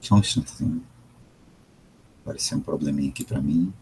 Só um instantinho. Apareceu um probleminha aqui para mim.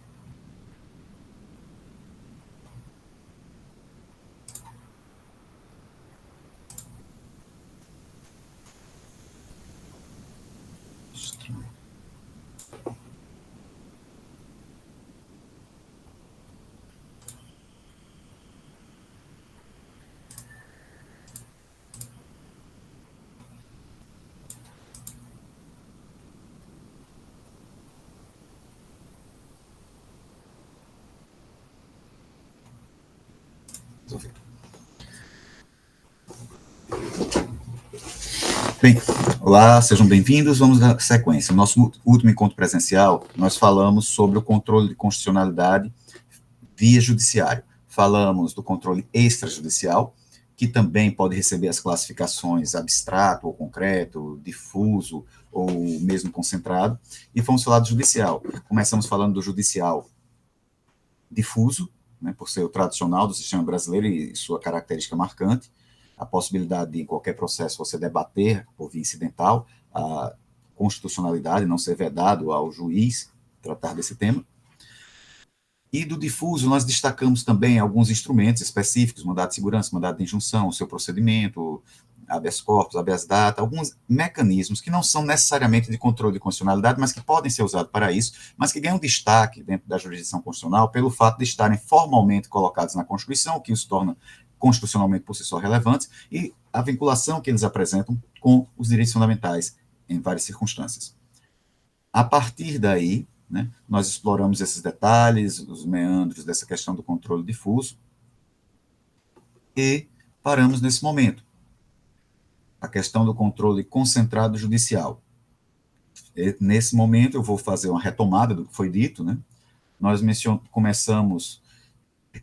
Bem, olá, sejam bem-vindos. Vamos dar sequência. No nosso último encontro presencial, nós falamos sobre o controle de constitucionalidade via judiciário. Falamos do controle extrajudicial, que também pode receber as classificações abstrato ou concreto, difuso ou mesmo concentrado, e fomos falar do judicial. Começamos falando do judicial difuso, né, por ser o tradicional do sistema brasileiro e sua característica marcante, a possibilidade de, em qualquer processo, você debater, por via incidental, a constitucionalidade, não ser vedado ao juiz tratar desse tema. E do difuso, nós destacamos também alguns instrumentos específicos, mandado de segurança, mandado de injunção, o seu procedimento, habeas corpus, habeas data, alguns mecanismos que não são necessariamente de controle de constitucionalidade, mas que podem ser usados para isso, mas que ganham destaque dentro da jurisdição constitucional pelo fato de estarem formalmente colocados na Constituição, o que os torna constitucionalmente por si só relevantes, e a vinculação que eles apresentam com os direitos fundamentais em várias circunstâncias. A partir daí, né, nós exploramos esses detalhes, os meandros dessa questão do controle difuso, e paramos nesse momento. A questão do controle concentrado judicial. E, nesse momento, eu vou fazer uma retomada do que foi dito, né? Nós começamos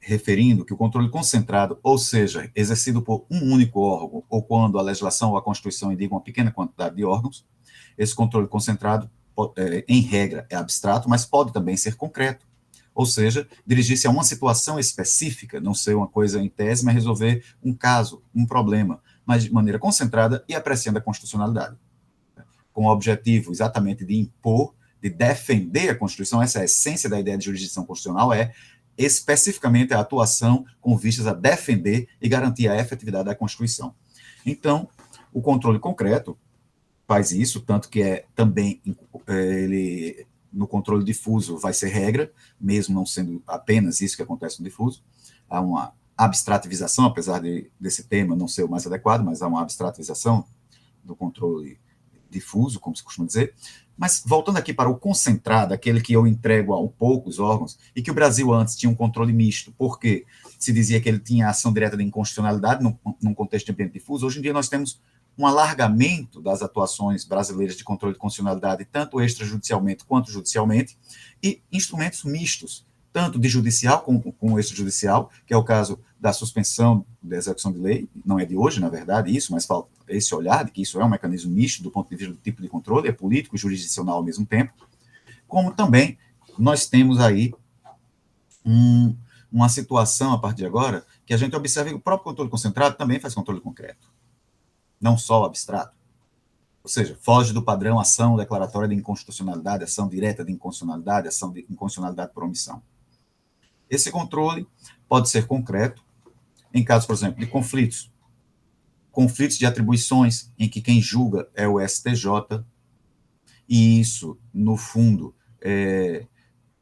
referindo que o controle concentrado, ou seja, exercido por um único órgão, ou quando a legislação ou a Constituição indica uma pequena quantidade de órgãos, esse controle concentrado, em regra, é abstrato, mas pode também ser concreto. Ou seja, dirigir-se a uma situação específica, não ser uma coisa em tese, mas resolver um caso, um problema, mas de maneira concentrada e apreciando a constitucionalidade. Com o objetivo exatamente de impor, de defender a Constituição, essa é a essência da ideia de jurisdição constitucional, é especificamente a atuação com vistas a defender e garantir a efetividade da Constituição. Então, o controle concreto faz isso, tanto que também ele, no controle difuso, vai ser regra, mesmo não sendo apenas isso que acontece no difuso. Há uma abstrativização, apesar desse tema não ser o mais adequado, mas há uma abstrativização do controle difuso, como se costuma dizer. Mas voltando aqui para o concentrado, aquele que eu entrego a poucos órgãos, e que o Brasil antes tinha um controle misto, porque se dizia que ele tinha ação direta de inconstitucionalidade num contexto de ambiente difuso, hoje em dia nós temos um alargamento das atuações brasileiras de controle de constitucionalidade, tanto extrajudicialmente quanto judicialmente, e instrumentos mistos, tanto de judicial como extrajudicial, que é o caso da suspensão da execução de lei, não é de hoje, na verdade, isso, mas falta esse olhar de que isso é um mecanismo misto do ponto de vista do tipo de controle, é político e jurisdicional ao mesmo tempo, como também nós temos aí uma situação, a partir de agora, que a gente observa que o próprio controle concentrado também faz controle concreto, não só o abstrato. Ou seja, foge do padrão ação declaratória de inconstitucionalidade, ação direta de inconstitucionalidade, ação de inconstitucionalidade por omissão. Esse controle pode ser concreto, em casos, por exemplo, de conflitos de atribuições, em que quem julga é o STJ, e isso, no fundo, é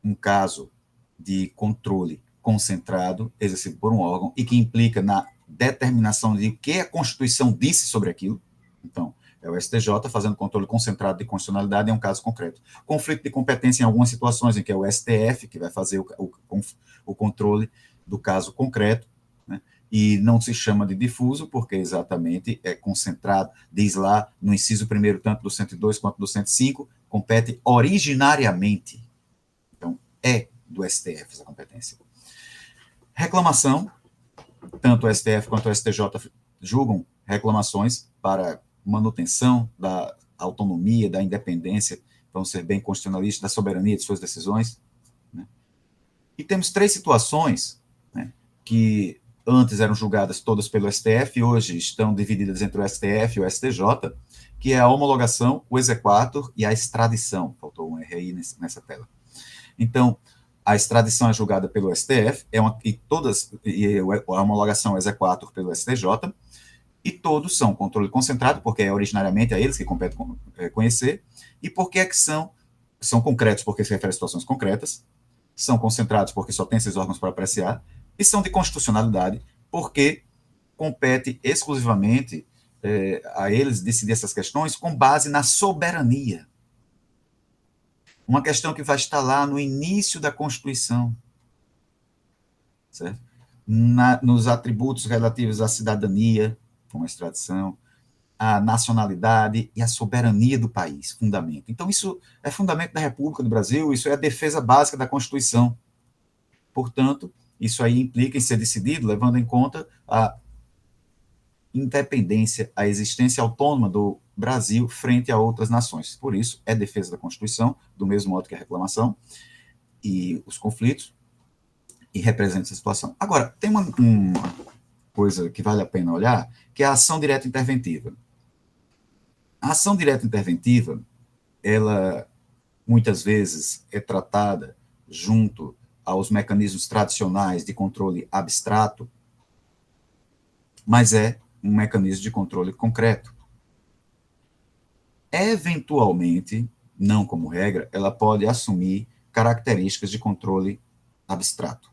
um caso de controle concentrado, exercido por um órgão, e que implica na determinação de o que a Constituição disse sobre aquilo. Então, é o STJ fazendo controle concentrado de constitucionalidade em um caso concreto. Conflito de competência em algumas situações, em que é o STF que vai fazer o controle do caso concreto, né? E não se chama de difuso, porque exatamente é concentrado, diz lá no inciso 1º, tanto do 102 quanto do 105, compete originariamente. Então, é do STF essa competência. Reclamação, tanto o STF quanto o STJ julgam reclamações para manutenção da autonomia, da independência, vão ser bem constitucionalistas, da soberania de suas decisões, né? E temos 3 situações, né, que antes eram julgadas todas pelo STF, hoje estão divididas entre o STF e o STJ, que é a homologação, o exequatur e a extradição. Faltou um R aí nessa tela. Então, a extradição é julgada pelo STF, a homologação é exequatur pelo STJ, e todos são controle concentrado, porque é originariamente a eles que compete conhecer, e porque é que são concretos, porque se refere a situações concretas, são concentrados porque só tem esses órgãos para apreciar, e são de constitucionalidade, porque compete exclusivamente a eles decidir essas questões com base na soberania. Uma questão que vai estar lá no início da Constituição, certo? Nos atributos relativos à cidadania, como a extradição, a nacionalidade e a soberania do país, fundamento. Então, isso é fundamento da República do Brasil, isso é a defesa básica da Constituição. Portanto, isso aí implica em ser decidido levando em conta a independência, a existência autônoma do Brasil frente a outras nações. Por isso, é defesa da Constituição, do mesmo modo que a reclamação e os conflitos, e representa essa situação. Agora, tem uma coisa que vale a pena olhar, que é a ação direta interventiva. A ação direta interventiva, ela muitas vezes é tratada junto aos mecanismos tradicionais de controle abstrato, mas é um mecanismo de controle concreto. Eventualmente, não como regra, ela pode assumir características de controle abstrato.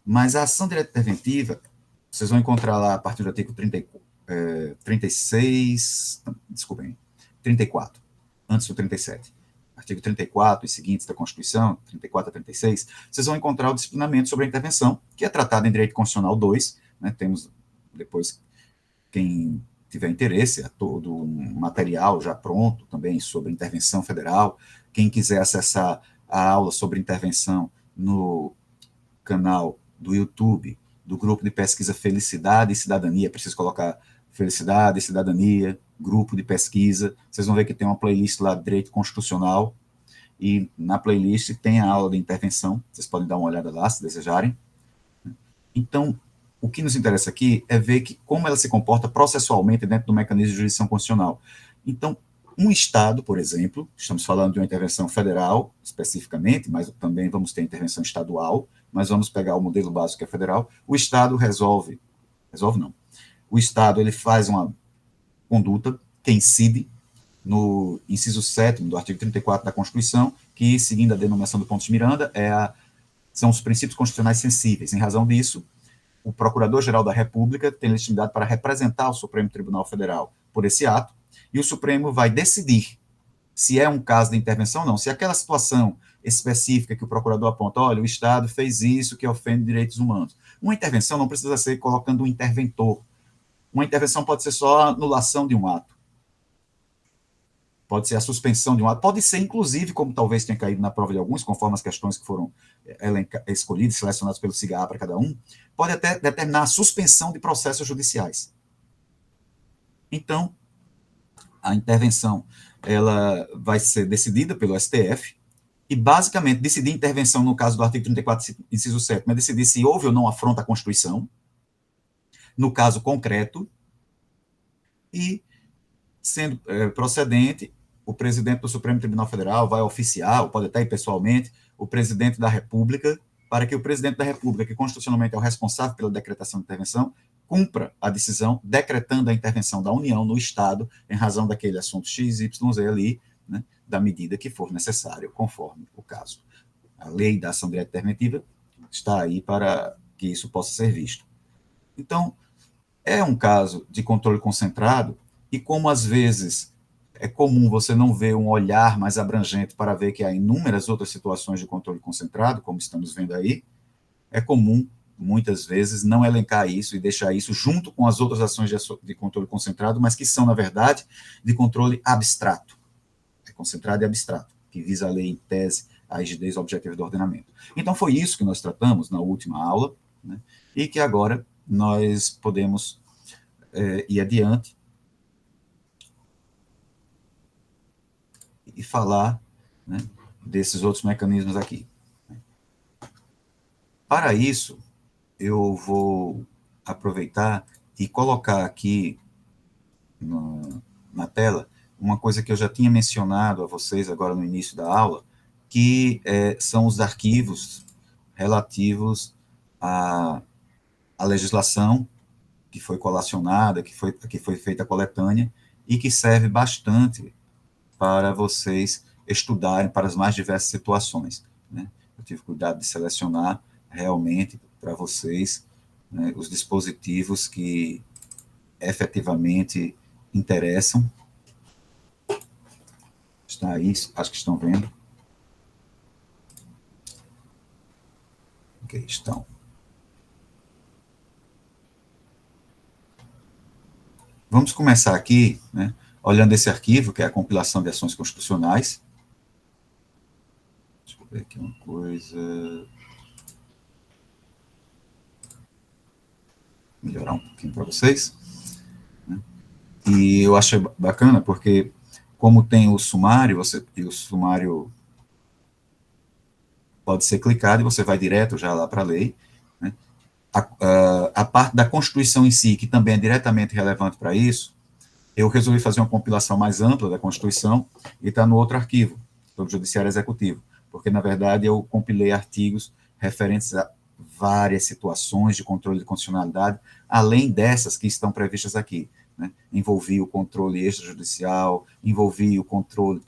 Mas a ação direta interventiva, vocês vão encontrar lá a partir do artigo 34, antes do 37. Artigo 34 e seguintes da Constituição, 34 a 36, vocês vão encontrar o disciplinamento sobre a intervenção, que é tratado em Direito Constitucional 2, né, temos depois, quem tiver interesse, todo um material já pronto também sobre intervenção federal, quem quiser acessar a aula sobre intervenção no canal do YouTube, do grupo de pesquisa Felicidade e Cidadania, preciso colocar Felicidade e Cidadania, grupo de pesquisa, vocês vão ver que tem uma playlist lá de Direito Constitucional, e na playlist tem a aula de intervenção, vocês podem dar uma olhada lá, se desejarem. Então, o que nos interessa aqui é ver que como ela se comporta processualmente dentro do mecanismo de jurisdição constitucional. Então, um Estado, por exemplo, estamos falando de uma intervenção federal, especificamente, mas também vamos ter intervenção estadual, mas vamos pegar o modelo básico que é federal, o Estado resolve não, o Estado ele faz uma conduta que incide no inciso 7º do artigo 34 da Constituição, que, seguindo a denominação do Pontes Miranda, são os princípios constitucionais sensíveis. Em razão disso, o Procurador-Geral da República tem legitimidade para representar o Supremo Tribunal Federal por esse ato, e o Supremo vai decidir se é um caso de intervenção ou não, se aquela situação específica que o procurador aponta, olha, o Estado fez isso que ofende direitos humanos. Uma intervenção não precisa ser colocando um interventor. Uma intervenção pode ser só a anulação de um ato. Pode ser a suspensão de um ato. Pode ser, inclusive, como talvez tenha caído na prova de alguns, conforme as questões que foram escolhidas, selecionadas pelo CIGA para cada um, pode até determinar a suspensão de processos judiciais. Então, a intervenção ela vai ser decidida pelo STF, e basicamente decidir intervenção no caso do artigo 34, inciso 7, mas decidir se houve ou não afronta à Constituição, no caso concreto, e, sendo procedente, o presidente do Supremo Tribunal Federal vai oficiar, ou pode até ir pessoalmente, o presidente da República, para que o presidente da República, que constitucionalmente é o responsável pela decretação de intervenção, cumpra a decisão decretando a intervenção da União no Estado em razão daquele assunto XYZ ali, né, da medida que for necessário, conforme o caso. A lei da ação direta interventiva está aí para que isso possa ser visto. Então, é um caso de controle concentrado, e como às vezes é comum você não ver um olhar mais abrangente para ver que há inúmeras outras situações de controle concentrado, como estamos vendo aí, é comum, muitas vezes, não elencar isso e deixar isso junto com as outras ações de controle concentrado, mas que são, na verdade, de controle abstrato. É concentrado e abstrato, que visa a lei em tese, a rigidez objetiva do ordenamento. Então, foi isso que nós tratamos na última aula, né, e que agora nós podemos ir adiante e falar, né, desses outros mecanismos aqui. Para isso, eu vou aproveitar e colocar aqui na tela uma coisa que eu já tinha mencionado a vocês agora no início da aula, que são os arquivos relativos à legislação que foi colacionada, que foi feita a coletânea, e que serve bastante para vocês estudarem para as mais diversas situações. Né? Eu tive cuidado de selecionar realmente para vocês, né, os dispositivos que efetivamente interessam. Está aí, acho que estão vendo. Ok, estão. Vamos começar aqui, né, olhando esse arquivo, que é a compilação de ações constitucionais. Deixa eu ver aqui uma coisa. Melhorar um pouquinho para vocês. Né? E eu achei bacana, porque como tem o sumário, e o sumário pode ser clicado e você vai direto já lá para a lei. Né? A parte da Constituição em si, que também é diretamente relevante para isso, eu resolvi fazer uma compilação mais ampla da Constituição e está no outro arquivo, do Judiciário Executivo, porque, na verdade, eu compilei artigos referentes a várias situações de controle de constitucionalidade, além dessas que estão previstas aqui. Né? Envolvi o controle extrajudicial, envolvi o controle,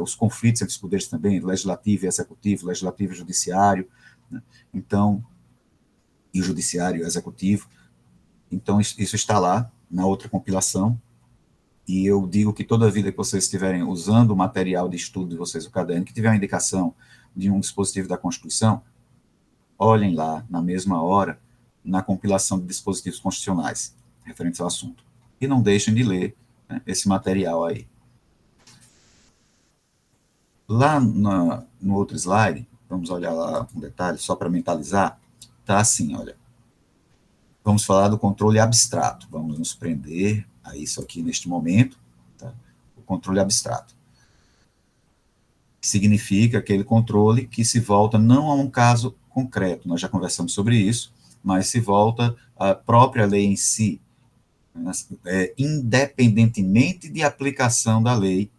os conflitos entre os poderes também, legislativo e executivo, legislativo e judiciário, né? Então, e o judiciário e o executivo. Então, isso está lá, na outra compilação, e eu digo que toda vida que vocês estiverem usando o material de estudo de vocês, o caderno, que tiver uma indicação de um dispositivo da Constituição, olhem lá, na mesma hora, na compilação de dispositivos constitucionais referentes ao assunto. E não deixem de ler, né, esse material aí. Lá no outro slide, vamos olhar lá um detalhe, só para mentalizar, tá assim, olha. Vamos falar do controle abstrato, vamos nos prender a isso aqui neste momento, tá? O controle abstrato. Significa aquele controle que se volta não a um caso concreto, nós já conversamos sobre isso, mas se volta à própria lei em si, independentemente de aplicação da lei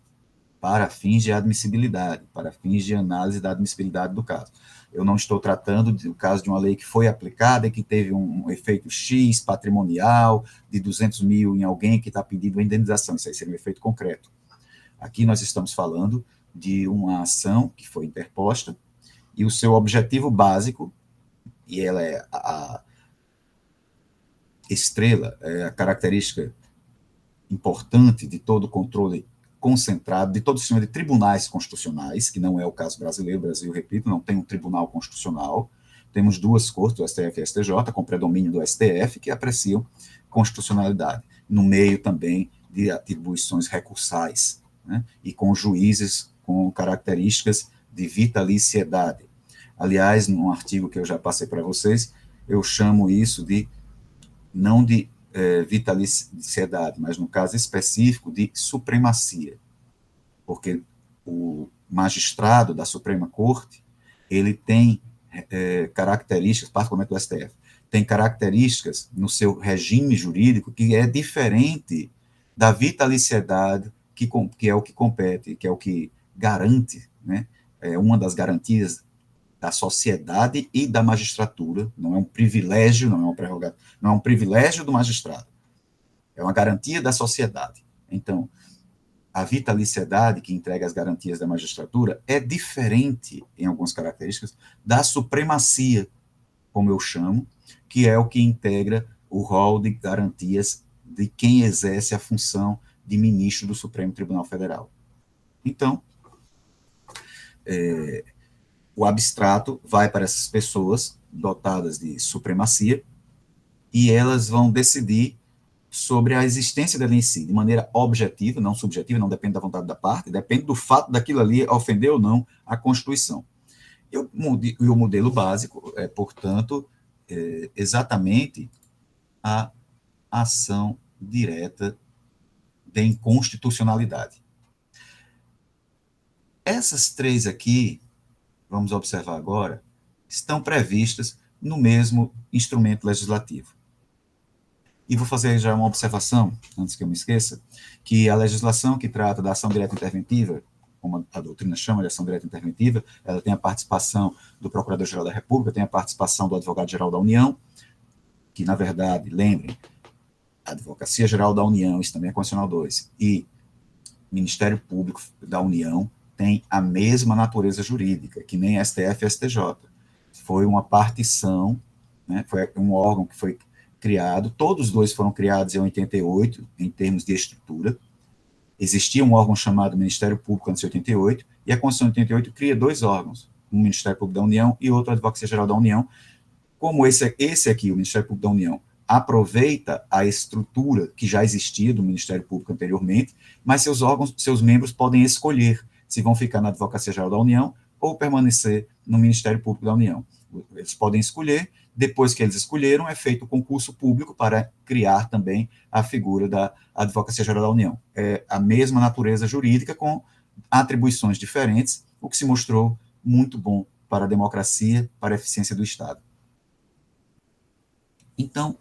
para fins de admissibilidade, para fins de análise da admissibilidade do caso. Eu não estou tratando do caso de uma lei que foi aplicada e que teve um efeito X patrimonial de 200 mil em alguém que está pedindo a indenização. Isso aí seria um efeito concreto. Aqui nós estamos falando de uma ação que foi interposta e o seu objetivo básico, e ela é a estrela, é a característica importante de todo o controle concentrado, de todo o sistema de tribunais constitucionais, que não é o caso brasileiro. O Brasil, repito, não tem um tribunal constitucional. Temos duas cortes, o STF e o STJ, com predomínio do STF, que apreciam constitucionalidade, no meio também de atribuições recursais, né? E com juízes com características de vitaliciedade. Aliás, num artigo que eu já passei para vocês, eu chamo isso de, não de vitaliciedade, mas no caso específico de supremacia, porque o magistrado da Suprema Corte, ele tem características, particularmente do STF, tem características no seu regime jurídico que é diferente da vitaliciedade, que é o que compete, que é o que garante, né, uma das garantias da sociedade e da magistratura, não é um privilégio, não é uma prerrogativa, não é um privilégio do magistrado, é uma garantia da sociedade. Então, a vitaliciedade que entrega as garantias da magistratura é diferente, em algumas características, da supremacia, como eu chamo, que é o que integra o rol de garantias de quem exerce a função de ministro do Supremo Tribunal Federal. Então, o abstrato vai para essas pessoas dotadas de supremacia e elas vão decidir sobre a existência da lei em si, de maneira objetiva, não subjetiva, não depende da vontade da parte, depende do fato daquilo ali ofender ou não a Constituição. E o modelo básico é, portanto, exatamente a ação direta de inconstitucionalidade. Essas três aqui, vamos observar agora, estão previstas no mesmo instrumento legislativo. E vou fazer já uma observação, antes que eu me esqueça, que a legislação que trata da ação direta interventiva, como a doutrina chama de ação direta interventiva, ela tem a participação do Procurador-Geral da República, tem a participação do Advogado-Geral da União, que, na verdade, lembrem, a Advocacia Geral da União, isso também é Constitucional 2, e Ministério Público da União tem a mesma natureza jurídica, que nem STF e STJ. Foi uma partição, né, foi um órgão que foi criado, todos os dois foram criados em 88, em termos de estrutura. Existia um órgão chamado Ministério Público antes de 88, e a Constituição de 88 cria dois órgãos, um Ministério Público da União e outro a Advocacia Geral da União. Como esse aqui, o Ministério Público da União, aproveita a estrutura que já existia do Ministério Público anteriormente, mas seus órgãos, seus membros podem escolher se vão ficar na Advocacia Geral da União ou permanecer no Ministério Público da União. Eles podem escolher, depois que eles escolheram, é feito o concurso público para criar também a figura da Advocacia Geral da União. É a mesma natureza jurídica, com atribuições diferentes, o que se mostrou muito bom para a democracia, para a eficiência do Estado. Então,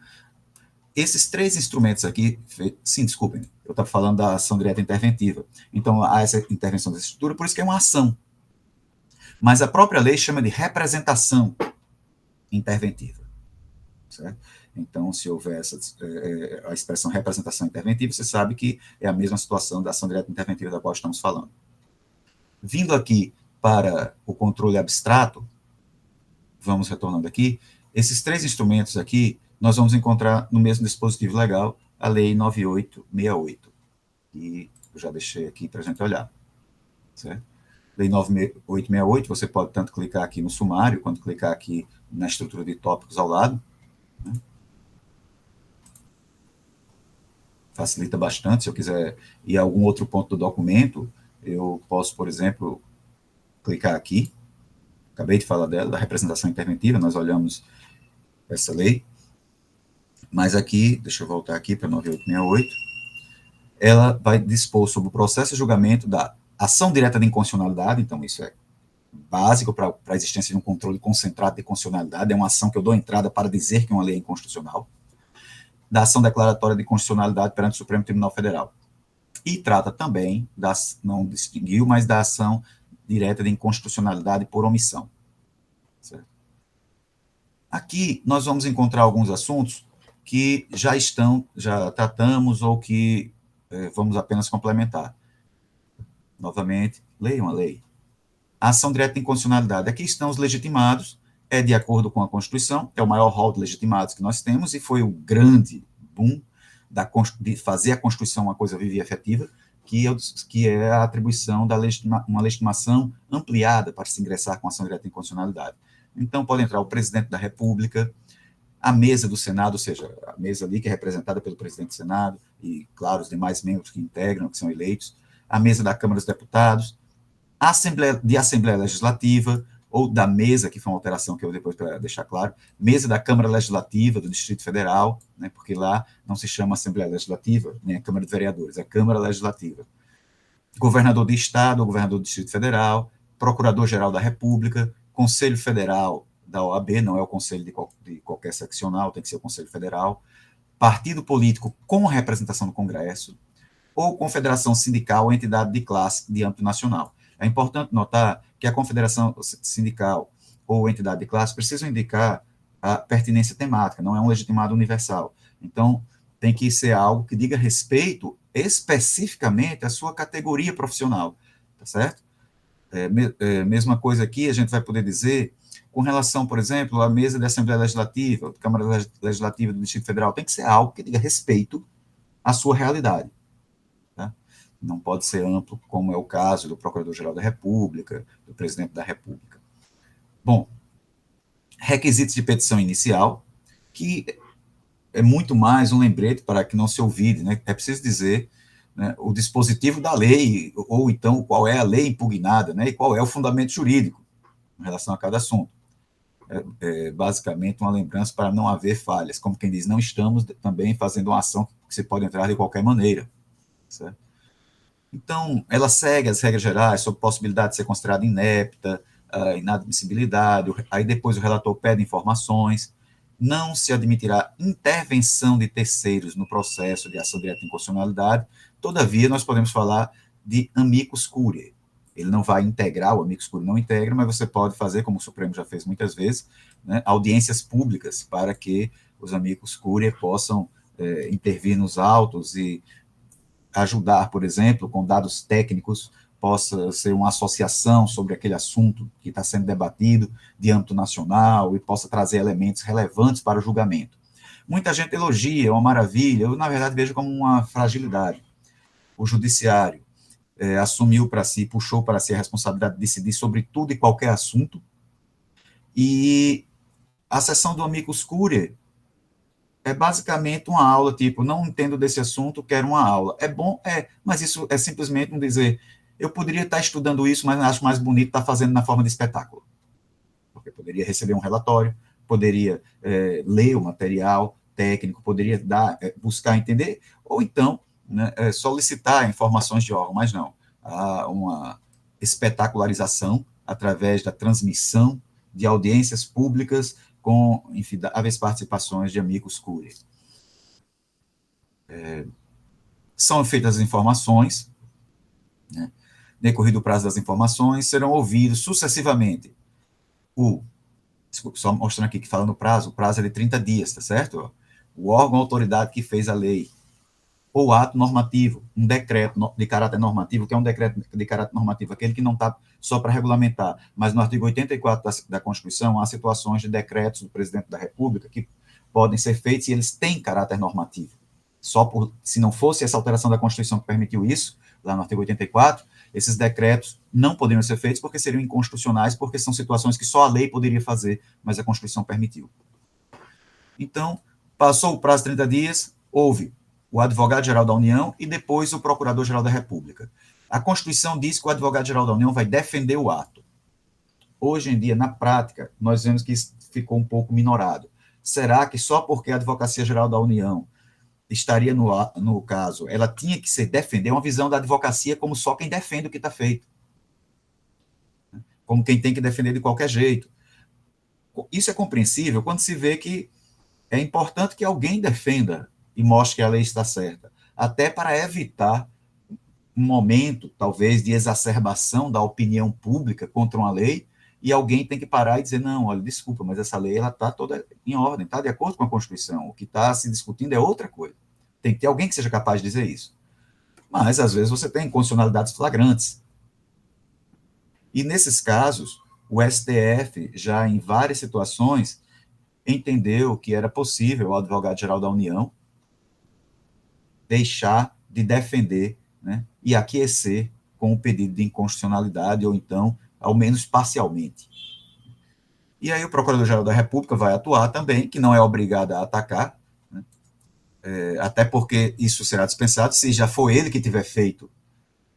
esses três instrumentos aqui, sim, desculpem, eu estava falando da ação direta interventiva. Então, há essa intervenção da estrutura, por isso que é uma ação. Mas a própria lei chama de representação interventiva. Certo? Então, se houver a expressão representação interventiva, você sabe que é a mesma situação da ação direta interventiva da qual estamos falando. Vindo aqui para o controle abstrato, vamos retornando aqui, esses três instrumentos aqui, nós vamos encontrar no mesmo dispositivo legal a Lei 9868, que eu já deixei aqui para a gente olhar. Certo? Lei 9868, você pode tanto clicar aqui no sumário, quanto clicar aqui na estrutura de tópicos ao lado. Né? Facilita bastante. Se eu quiser ir a algum outro ponto do documento, eu posso, por exemplo, clicar aqui. Acabei de falar dela, da representação interventiva, nós olhamos essa lei. Mas aqui, deixa eu voltar aqui para 9868, ela vai dispor sobre o processo de julgamento da ação direta de inconstitucionalidade, então isso é básico para a existência de um controle concentrado de constitucionalidade, é uma ação que eu dou entrada para dizer que uma lei é inconstitucional, da ação declaratória de constitucionalidade perante o Supremo Tribunal Federal. E trata também, não distinguiu, mas da ação direta de inconstitucionalidade por omissão. Certo? Aqui nós vamos encontrar alguns assuntos que já tratamos ou que vamos apenas complementar. Novamente, leiam a lei. A ação direta de inconstitucionalidade. Aqui estão os legitimados, é de acordo com a Constituição, é o maior rol de legitimados que nós temos, e foi o grande boom de fazer a Constituição uma coisa viva e efetiva, que é a atribuição da uma legitimação ampliada para se ingressar com a ação direta de inconstitucionalidade. Então, pode entrar o presidente da República, a mesa do Senado, ou seja, a mesa ali que é representada pelo presidente do Senado, e, claro, os demais membros que integram, que são eleitos, a mesa da Câmara dos Deputados, a Assembleia Legislativa, ou da mesa, que foi uma alteração que eu depois, para deixar claro, mesa da Câmara Legislativa do Distrito Federal, né, porque lá não se chama Assembleia Legislativa, nem a Câmara de Vereadores, é a Câmara Legislativa. Governador de Estado, ou governador do Distrito Federal, Procurador-Geral da República, Conselho Federal da OAB, não é o conselho de qualquer seccional, tem que ser o Conselho Federal, partido político com representação no Congresso, ou confederação sindical ou entidade de classe de âmbito nacional. É importante notar que a confederação sindical ou entidade de classe precisam indicar a pertinência temática, não é um legitimado universal. Então, tem que ser algo que diga respeito especificamente à sua categoria profissional, tá certo? Mesma coisa aqui, a gente vai poder dizer, com relação, por exemplo, à mesa da Assembleia Legislativa, da Câmara Legislativa do Distrito Federal, tem que ser algo que diga respeito à sua realidade. Tá? Não pode ser amplo, como é o caso do Procurador-Geral da República, do Presidente da República. Bom, requisitos de petição inicial, que é muito mais um lembrete para que não se ouvide, né? É preciso dizer, né, o dispositivo da lei, ou então qual é a lei impugnada, né, e qual é o fundamento jurídico em relação a cada assunto. Basicamente uma lembrança para não haver falhas, como quem diz, não estamos também fazendo uma ação que você pode entrar de qualquer maneira. Certo? Então, ela segue as regras gerais sobre possibilidade de ser considerada inepta, a inadmissibilidade, aí depois o relator pede informações, não se admitirá intervenção de terceiros no processo de ação direta de inconstitucionalidade, todavia nós podemos falar de amicus curiae. Ele não vai integrar, o amicus curiae não integra, mas você pode fazer, como o Supremo já fez muitas vezes, né, audiências públicas para que os amicus curiae possam intervir nos autos e ajudar, por exemplo, com dados técnicos, possa ser uma associação sobre aquele assunto que está sendo debatido de âmbito nacional e possa trazer elementos relevantes para o julgamento. Muita gente elogia, é uma maravilha, eu, na verdade, vejo como uma fragilidade. O judiciário assumiu para si, puxou para si a responsabilidade de decidir sobre tudo e qualquer assunto, e a sessão do amicus curiae é basicamente uma aula, tipo, não entendo desse assunto, quero uma aula. É bom? É, mas isso é simplesmente um dizer, eu poderia estar estudando isso, mas acho mais bonito estar fazendo na forma de espetáculo. Porque poderia receber um relatório, poderia ler o material técnico, poderia buscar entender, ou então, né, solicitar informações de órgão, mas não. Há uma espetacularização através da transmissão de audiências públicas com infindáveis participações de amicus curiae. São feitas as informações, né? Decorrido o prazo das informações, serão ouvidos sucessivamente só mostrando aqui que falando o prazo é de 30 dias, tá certo? O órgão, a autoridade que fez a lei, ou ato normativo, um decreto de caráter normativo, que é um decreto de caráter normativo, aquele que não está só para regulamentar, mas no artigo 84 da Constituição há situações de decretos do presidente da República que podem ser feitos e eles têm caráter normativo. Se não fosse essa alteração da Constituição que permitiu isso, lá no artigo 84, esses decretos não poderiam ser feitos porque seriam inconstitucionais, porque são situações que só a lei poderia fazer, mas a Constituição permitiu. Então, passou o prazo de 30 dias, houve o advogado-geral da União e depois o procurador-geral da República. A Constituição diz que o advogado-geral da União vai defender o ato. Hoje em dia, na prática, nós vemos que isso ficou um pouco minorado. Será que só porque a Advocacia-Geral da União estaria no caso, ela tinha que defender uma visão da advocacia como só quem defende o que está feito, como quem tem que defender de qualquer jeito. Isso é compreensível quando se vê que é importante que alguém defenda e mostre que a lei está certa, até para evitar um momento, talvez, de exacerbação da opinião pública contra uma lei, e alguém tem que parar e dizer, não, olha, desculpa, mas essa lei está toda em ordem, está de acordo com a Constituição, o que está se discutindo é outra coisa. Tem que ter alguém que seja capaz de dizer isso. Mas, às vezes, você tem inconstitucionalidades flagrantes. E, nesses casos, o STF, já em várias situações, entendeu que era possível o advogado-geral da União deixar de defender, né, e aquecer com o pedido de inconstitucionalidade, ou então, ao menos parcialmente. E aí o Procurador-Geral da República vai atuar também, que não é obrigado a atacar, né, até porque isso será dispensado, se já for ele que tiver feito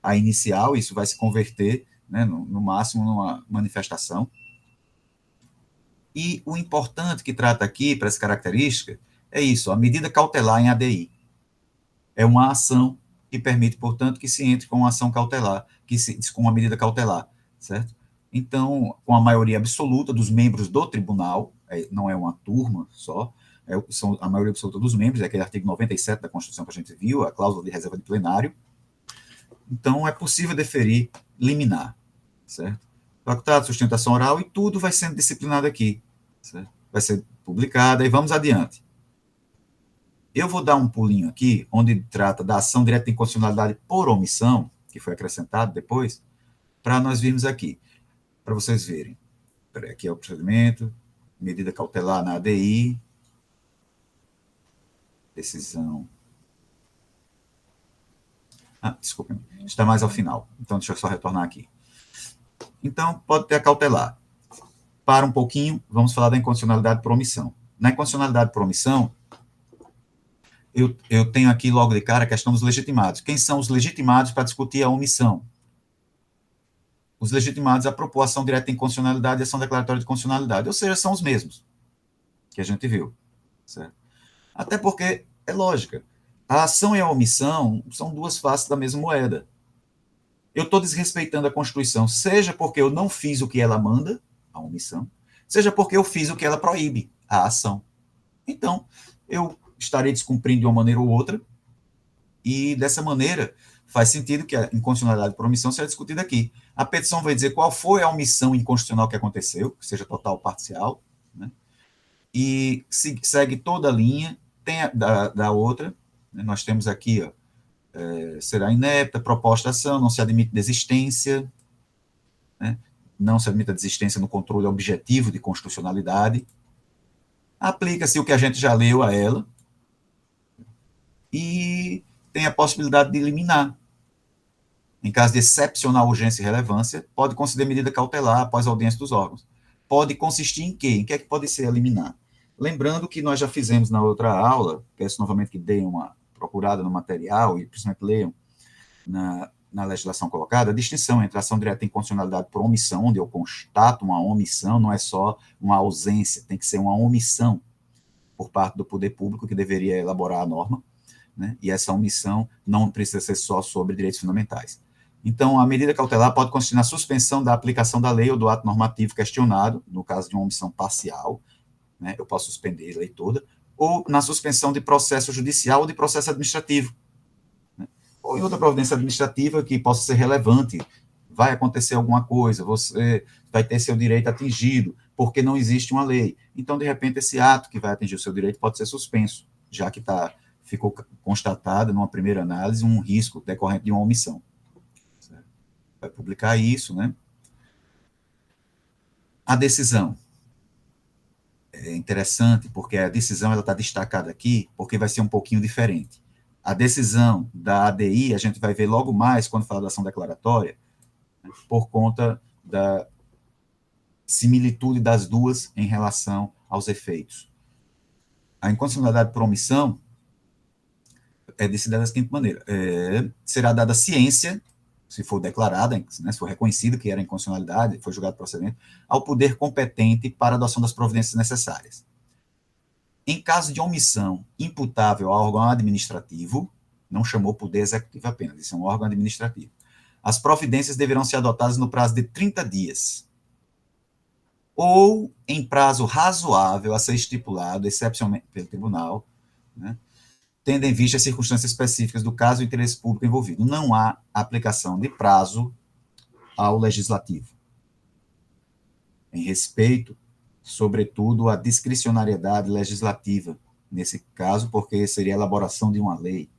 a inicial, isso vai se converter, né, no máximo, numa manifestação. E o importante que trata aqui, para essa característica, é isso, a medida cautelar em ADI. É uma ação que permite, portanto, que se entre com uma ação cautelar, com uma medida cautelar, certo? Então, com a maioria absoluta dos membros do tribunal, não é uma turma só, são a maioria absoluta dos membros, é aquele artigo 97 da Constituição que a gente viu, a cláusula de reserva de plenário. Então, é possível deferir liminar, certo? Facultado, sustentação oral, e tudo vai sendo disciplinado aqui, certo? Vai ser publicado, e vamos adiante. Eu vou dar um pulinho aqui, onde trata da ação direta de inconstitucionalidade por omissão, que foi acrescentado depois, para nós virmos aqui, para vocês verem. Aqui é o procedimento, medida cautelar na ADI, decisão. Desculpe, está mais ao final, então deixa eu só retornar aqui. Então, pode ter a cautelar. Para um pouquinho, vamos falar da inconstitucionalidade por omissão. Na inconstitucionalidade por omissão, eu tenho aqui logo de cara a questão dos legitimados. Quem são os legitimados para discutir a omissão? Os legitimados a propor ação direta de inconstitucionalidade e ação declaratória de constitucionalidade, ou seja, são os mesmos que a gente viu, certo? Até porque é lógica. A ação e a omissão são duas faces da mesma moeda. eu estou desrespeitando a Constituição, seja porque eu não fiz o que ela manda, a omissão, seja porque eu fiz o que ela proíbe, a ação. Então, eu estarei descumprindo de uma maneira ou outra, e dessa maneira faz sentido que a inconstitucionalidade por omissão seja discutida aqui. A petição vai dizer qual foi a omissão inconstitucional que aconteceu, que seja total ou parcial, né? E segue toda a linha, tem da outra, né? Nós temos aqui, ó, será inepta, proposta de ação, não se admite desistência, né? Não se admite a desistência no controle objetivo de constitucionalidade, aplica-se o que a gente já leu a ela, e tem a possibilidade de eliminar. Em caso de excepcional urgência e relevância, pode conceder medida cautelar após a audiência dos órgãos. Pode consistir em quê? Em que é que pode ser eliminar? Lembrando que nós já fizemos na outra aula, peço novamente que deem uma procurada no material e principalmente leiam na legislação colocada, a distinção entre ação direta e inconstitucionalidade por omissão, onde eu constato uma omissão, não é só uma ausência, tem que ser uma omissão por parte do poder público que deveria elaborar a norma, né? E essa omissão não precisa ser só sobre direitos fundamentais. Então, a medida cautelar pode consistir na suspensão da aplicação da lei ou do ato normativo questionado, no caso de uma omissão parcial, né? Eu posso suspender a lei toda, ou na suspensão de processo judicial ou de processo administrativo, né? Ou em outra providência administrativa que possa ser relevante, vai acontecer alguma coisa, você vai ter seu direito atingido, porque não existe uma lei. Então, de repente, esse ato que vai atingir o seu direito pode ser suspenso, já que ficou constatado, numa primeira análise, um risco decorrente de uma omissão. Vai publicar isso, né? A decisão. É interessante, porque a decisão está destacada aqui, porque vai ser um pouquinho diferente. A decisão da ADI, a gente vai ver logo mais, quando falar da ação declaratória, né, por conta da similitude das duas em relação aos efeitos. A inconstitucionalidade por omissão é decidida da seguinte maneira: será dada ciência, se for declarada, né, se for reconhecido que era inconstitucionalidade, foi julgado procedente, ao poder competente para a adoção das providências necessárias. Em caso de omissão imputável ao órgão administrativo, não chamou poder executivo apenas, isso é um órgão administrativo, as providências deverão ser adotadas no prazo de 30 dias, ou em prazo razoável a ser estipulado, excepcionalmente pelo tribunal, né, tendo em vista as circunstâncias específicas do caso e o interesse público envolvido. Não há aplicação de prazo ao legislativo. Em respeito, sobretudo, à discricionariedade legislativa, nesse caso, porque seria a elaboração de uma lei.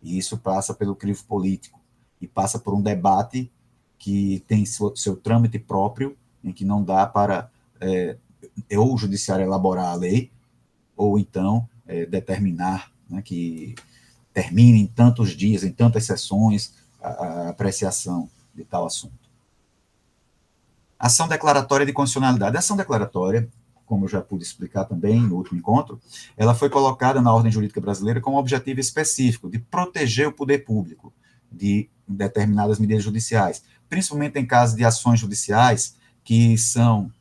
E isso passa pelo crivo político, e passa por um debate que tem seu trâmite próprio, em que não dá para ou o judiciário elaborar a lei, ou então determinar, né, que termine em tantos dias, em tantas sessões, a apreciação de tal assunto. Ação declaratória de constitucionalidade. A ação declaratória, como eu já pude explicar também no último encontro, ela foi colocada na ordem jurídica brasileira com um objetivo específico de proteger o poder público de determinadas medidas judiciais, principalmente em casos de ações judiciais que são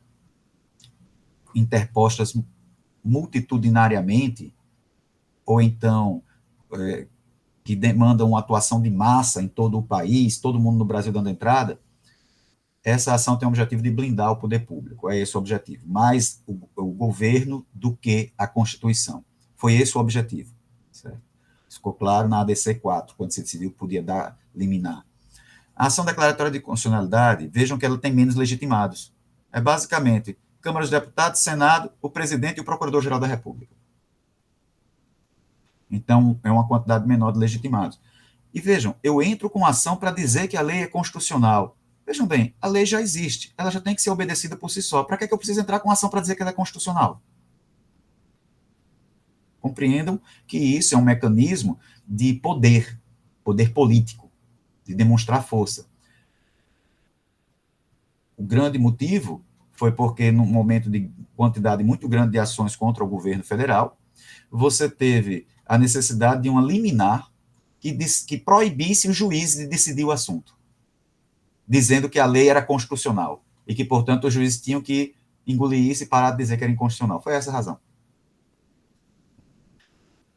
interpostas multitudinariamente, ou então que demandam uma atuação de massa em todo o país, todo mundo no Brasil dando entrada. Essa ação tem o objetivo de blindar o poder público, é esse o objetivo, mais o governo do que a Constituição. Foi esse o objetivo, certo? Ficou claro na ADC 4, quando se decidiu que podia liminar. A ação declaratória de constitucionalidade, vejam que ela tem menos legitimados. É basicamente Câmara dos Deputados, Senado, o presidente e o Procurador-Geral da República. Então, é uma quantidade menor de legitimados. E vejam, eu entro com ação para dizer que a lei é constitucional. Vejam bem, a lei já existe, ela já tem que ser obedecida por si só. Para que eu preciso entrar com ação para dizer que ela é constitucional? Compreendam que isso é um mecanismo de poder político, de demonstrar força. O grande motivo foi porque, num momento de quantidade muito grande de ações contra o governo federal, você teve a necessidade de uma liminar que proibisse o juiz de decidir o assunto, dizendo que a lei era constitucional e que, portanto, os juízes tinham que engolir isso e parar de dizer que era inconstitucional. Foi essa a razão.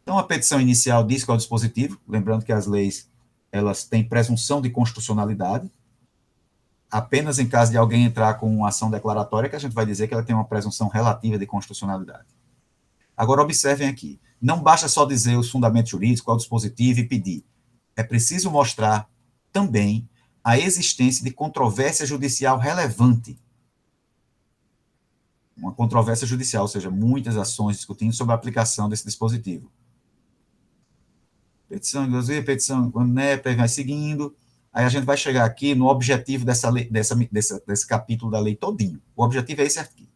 Então, a petição inicial diz qual é o dispositivo, lembrando que as leis elas têm presunção de constitucionalidade, apenas em caso de alguém entrar com uma ação declaratória que a gente vai dizer que ela tem uma presunção relativa de constitucionalidade. Agora, observem aqui, não basta só dizer os fundamentos jurídicos, qual é o dispositivo e pedir. É preciso mostrar também a existência de controvérsia judicial relevante. Uma controvérsia judicial, ou seja, muitas ações discutindo sobre a aplicação desse dispositivo. Petição, inclusive, petição, NEP, vai seguindo. Aí a gente vai chegar aqui no objetivo dessa lei, desse capítulo da lei todinho. O objetivo é esse aqui.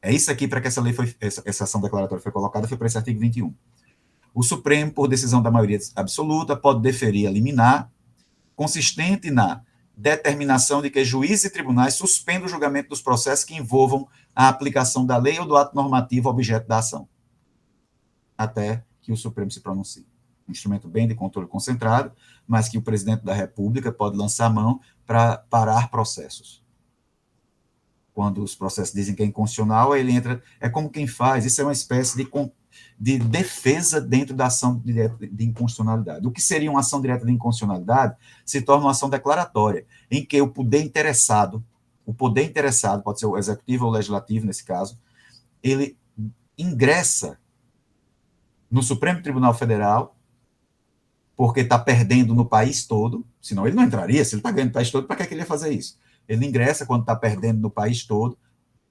É isso aqui para que essa lei essa ação declaratória foi colocada, foi para esse artigo 21. O Supremo, por decisão da maioria absoluta, pode deferir a liminar, consistente na determinação de que juízes e tribunais suspendam o julgamento dos processos que envolvam a aplicação da lei ou do ato normativo objeto da ação, até que o Supremo se pronuncie. Um instrumento bem de controle concentrado, mas que o presidente da República pode lançar a mão para parar processos. Quando os processos dizem que é inconstitucional, ele entra, é como quem faz, isso é uma espécie de defesa dentro da ação direta de inconstitucionalidade. O que seria uma ação direta de inconstitucionalidade se torna uma ação declaratória, em que o poder interessado, pode ser o executivo ou o legislativo, nesse caso, ele ingressa no Supremo Tribunal Federal, porque está perdendo no país todo, senão ele não entraria, se ele está ganhando no país todo, para que ele ia fazer isso? Ele ingressa quando está perdendo no país todo,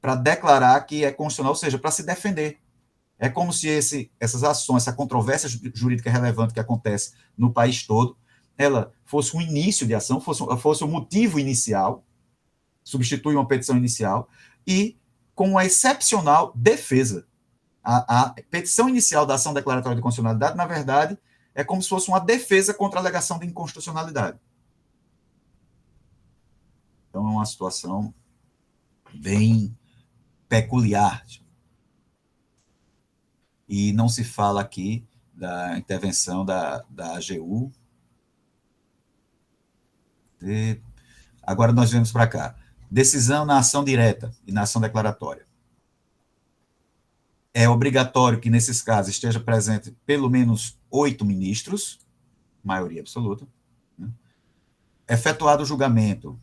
para declarar que é constitucional, ou seja, para se defender. É como se essas ações, essa controvérsia jurídica relevante que acontece no país todo, ela fosse um início de ação, fosse um motivo inicial, substitui uma petição inicial, e com uma excepcional defesa. A petição inicial da ação declaratória de constitucionalidade, na verdade, é como se fosse uma defesa contra a alegação de inconstitucionalidade. Então, é uma situação bem peculiar. E não se fala aqui da intervenção da AGU. Agora nós vemos para cá. Decisão na ação direta e na ação declaratória. É obrigatório que, nesses casos, esteja presente pelo menos 8 ministros, maioria absoluta. Né? Efetuado o julgamento.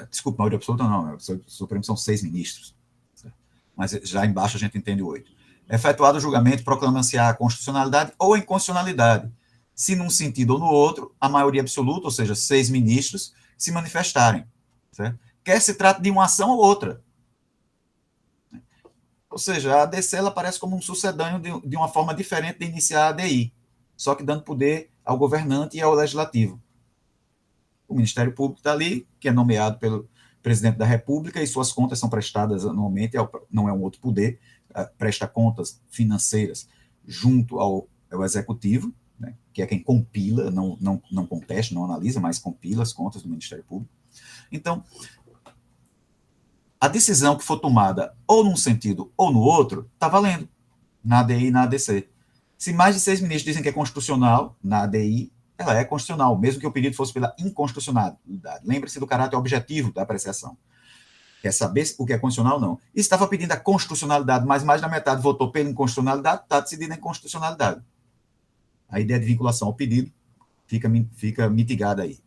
Desculpa, maioria absoluta não, o Supremo são 6 ministros. Certo? Mas já embaixo a gente entende 8. Efetuado o julgamento, proclama-se a constitucionalidade ou a inconstitucionalidade, se num sentido ou no outro, a maioria absoluta, ou seja, 6 ministros, se manifestarem. Certo? Quer se trate de uma ação ou outra. Ou seja, a ADC ela aparece como um sucedâneo de uma forma diferente de iniciar a ADI, só que dando poder ao governante e ao legislativo. O Ministério Público está ali, que é nomeado pelo presidente da República, e suas contas são prestadas anualmente, não é um outro poder, presta contas financeiras junto ao Executivo, né, que é quem compila, não contesta, não analisa, mas compila as contas do Ministério Público. Então, a decisão que for tomada ou num sentido ou no outro, está valendo, na ADI e na ADC. Se mais de 6 ministros dizem que é constitucional, na ADI, ela é constitucional, mesmo que o pedido fosse pela inconstitucionalidade. Lembre-se do caráter objetivo da apreciação. Quer saber o que é constitucional ou não? E estava pedindo a constitucionalidade, mas mais da metade votou pela inconstitucionalidade, está decidindo a inconstitucionalidade. A ideia de vinculação ao pedido fica mitigada aí.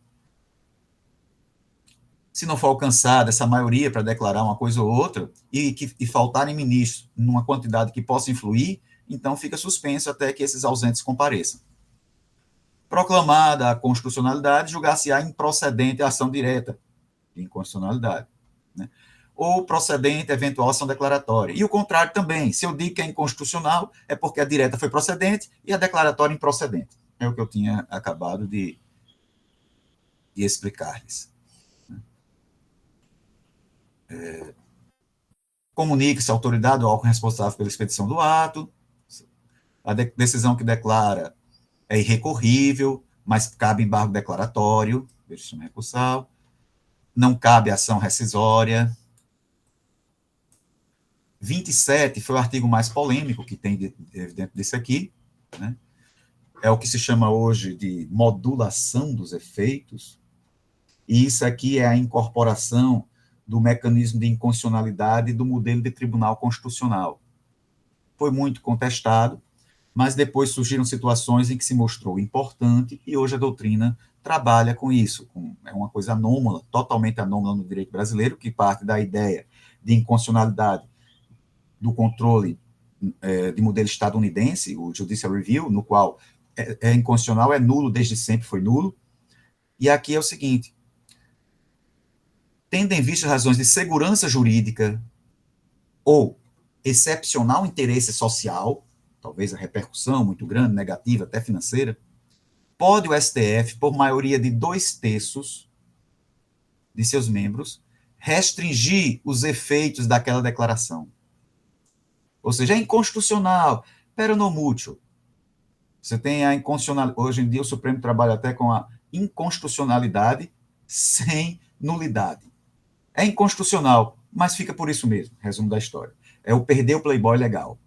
Se não for alcançada essa maioria para declarar uma coisa ou outra, e faltarem ministros numa quantidade que possa influir, então fica suspenso até que esses ausentes compareçam. Proclamada a constitucionalidade, julgar-se-á improcedente a ação direta de inconstitucionalidade, né? Ou procedente eventual ação declaratória. E o contrário também. Se eu digo que é inconstitucional, é porque a direta foi procedente e a declaratória improcedente. É o que eu tinha acabado de explicar-lhes. Comunique-se à autoridade ou órgão responsável pela expedição do ato. A decisão que declara é irrecorrível, mas cabe embargo declaratório, vexame recursal. Não cabe ação rescisória. 27 foi o artigo mais polêmico que tem dentro desse aqui, né? É o que se chama hoje de modulação dos efeitos, e isso aqui é a incorporação do mecanismo de inconstitucionalidade do modelo de tribunal constitucional. Foi muito contestado, mas depois surgiram situações em que se mostrou importante e hoje a doutrina trabalha com isso. É uma coisa anômala, totalmente anômala no direito brasileiro, que parte da ideia de inconstitucionalidade do controle de modelo estadunidense, o Judicial Review, no qual é inconstitucional, é nulo, desde sempre foi nulo. E aqui é o seguinte: tendo em vista razões de segurança jurídica ou excepcional interesse social, talvez a repercussão muito grande, negativa, até financeira, pode o STF, por maioria de 2/3 de seus membros, restringir os efeitos daquela declaração. Ou seja, é inconstitucional, pero no mútuo. Você tem a inconstitucionalidade. Hoje em dia, o Supremo trabalha até com a inconstitucionalidade sem nulidade. É inconstitucional, mas fica por isso mesmo, resumo da história. É o perder o playboy legal.